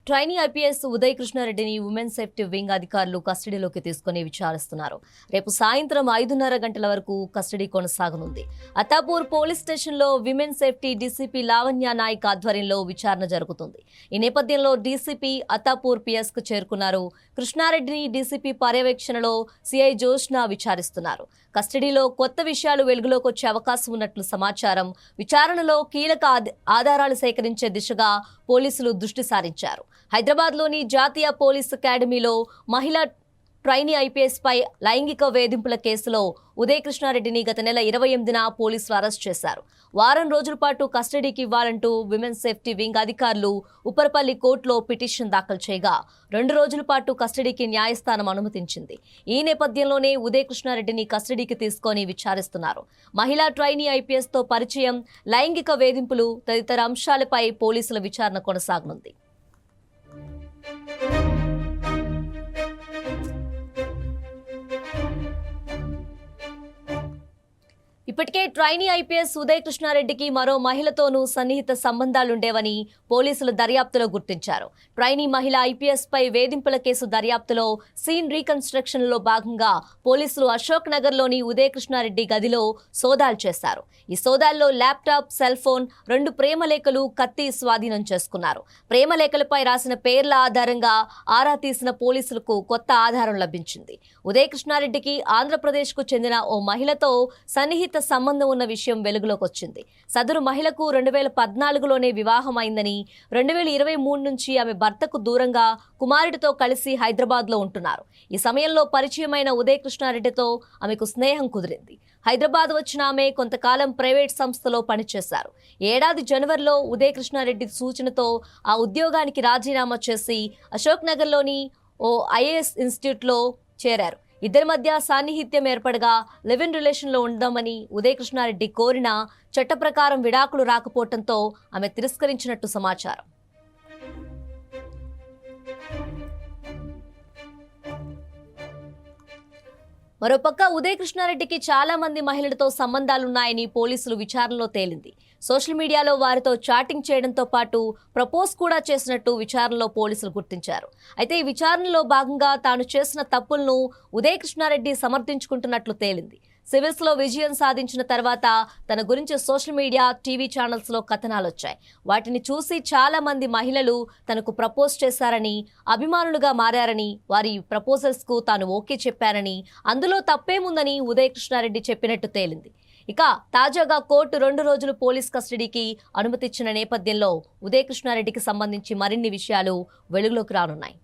Trainee IPS Uday కృష్ణారెడ్డిని women safety wing అధికారులు కస్టడీలోకి తీసుకుని విచారిస్తున్నారు. రేపు సాయంత్రం 5:30 గంటల వరకు కస్టడీ కొనసాగనుంది. అత్తాపూర్ పోలీస్ స్టేషన్లో women safety DCP Lavanya Naik ఆధ్వర్యంలో విచారణ జరుగుతుంది. ఈ నేపథ్యంలో డీసీపీ అత్తాపూర్ పిఎస్ కు చేరుకున్నారు. కృష్ణారెడ్డిని డీసీపీ పర్యవేక్షణలో సిఐ జోష్న విచారిస్తున్నారు. కస్టడీలో కొత్త విషయాలు వెలుగులోకి వచ్చే అవకాశం ఉన్నట్లు సమాచారం. విచారణలో కీలక ఆధారాలు సేకరించే దిశగా పోలీసులు దృష్టి సారించారు. హైదరాబాద్లోని జాతీయ పోలీస్ అకాడమీలో మహిళా ట్రైనీ ఐపీఎస్ పై లైంగిక వేధింపుల కేసులో ఉదయ్ కృష్ణారెడ్డిని గత నెల 28న పోలీసులు అరెస్ట్ చేశారు. వారం రోజుల పాటు కస్టడీకి ఇవ్వాలంటూ విమెన్ సేఫ్టీ వింగ్ అధికారులు ఉప్పరపల్లి కోర్టులో పిటిషన్ దాఖలు చేయగా 2 రోజుల పాటు కస్టడీకి న్యాయస్థానం అనుమతించింది. ఈ నేపథ్యంలోనే ఉదయ్ కృష్ణారెడ్డిని కస్టడీకి తీసుకొని విచారిస్తున్నారు. మహిళా ట్రైనీ ఐపీఎస్ తో పరిచయం, లైంగిక వేధింపులు తదితర అంశాలపై పోలీసుల విచారణ కొనసాగనుంది. ఇప్పటికే ట్రైనీ ఐపీఎస్ ఉదయ్ కృష్ణారెడ్డికి మరో మహిళతోనూ సన్నిహిత సంబంధాలుండేవని పోలీసులు దర్యాప్తులో గుర్తించారు. ట్రైనీ మహిళ ఐపీఎస్ పై వేధింపుల కేసు దర్యాప్తులో సీన్ రీకన్స్ట్రక్షన్ లో భాగంగా పోలీసులు అశోక్ నగర్ లోని ఉదయ్ కృష్ణారెడ్డి గదిలో సోదాలు చేశారు. ఈ సోదాల్లో ల్యాప్టాప్, సెల్ ఫోన్, 2 ప్రేమలేఖలు, కత్తి స్వాధీనం చేసుకున్నారు. ప్రేమలేఖలపై రాసిన పేర్ల ఆధారంగా ఆరా తీసిన పోలీసులకు కొత్త ఆధారం లభించింది. ఉదయ్ కృష్ణారెడ్డికి ఆంధ్రప్రదేశ్ కు చెందిన ఓ మహిళతో సన్నిహిత సంబంధం ఉన్న విషయం వెలుగులోకి వచ్చింది. సదరు మహిళకు 2014లోనే వివాహం అయిందని, 2023 నుంచి ఆమె భర్తకు దూరంగా కుమారుడితో కలిసి హైదరాబాద్లో ఉంటున్నారు. ఈ సమయంలో పరిచయమైన ఉదయ్ కృష్ణారెడ్డితో ఆమెకు స్నేహం కుదిరింది. హైదరాబాద్ వచ్చిన ఆమె కొంతకాలం ప్రైవేట్ సంస్థలో పనిచేశారు. ఏడాది జనవరిలో ఉదయ్ కృష్ణారెడ్డి సూచనతో ఆ ఉద్యోగానికి రాజీనామా చేసి అశోక్ నగర్లోని ఓ ఐఏఎస్ ఇన్స్టిట్యూట్లో చేరారు. ఇద్దరి మధ్య సాన్నిహిత్యం ఏర్పడగా లివ్ ఇన్ రిలేషన్లో ఉందామని ఉదయ్ కృష్ణారెడ్డి కోరినా చట్ట ప్రకారం విడాకులు రాకపోవడంతో ఆమె తిరస్కరించినట్టు సమాచారం. మరోపక్క ఉదయ్ కృష్ణారెడ్డికి చాలా మంది మహిళలతో సంబంధాలున్నాయని పోలీసులు విచారణలో తేలింది. సోషల్ మీడియాలో వారితో చాటింగ్ చేయడంతో పాటు ప్రపోజ్ కూడా చేసినట్టు విచారణలో పోలీసులు గుర్తించారు. అయితే ఈ విచారణలో భాగంగా తాను చేసిన తప్పులను ఉదయ్ కృష్ణారెడ్డి సమర్థించుకుంటున్నట్లు తేలింది. సివిల్స్ లో విజయం సాధించిన తర్వాత తన గురించి సోషల్ మీడియా, టీవీ ఛానల్స్ లో కథనాలు వచ్చాయి. వాటిని చూసి చాలా మంది మహిళలు తనకు ప్రపోజ్ చేశారని, అభిమానులుగా మారారని, వారి ప్రపోజల్స్ కు తాను ఓకే చెప్పారని, అందులో తప్పేముందని ఉదయ్ కృష్ణారెడ్డి చెప్పినట్టు తేలింది. ఇక తాజాగా కోర్టు 2 రోజులు పోలీస్ కస్టడీకి అనుమతిచ్చిన నేపథ్యంలో ఉదయ్ కృష్ణారెడ్డికి సంబంధించి మరిన్ని విషయాలు వెలుగులోకి రానున్నాయి.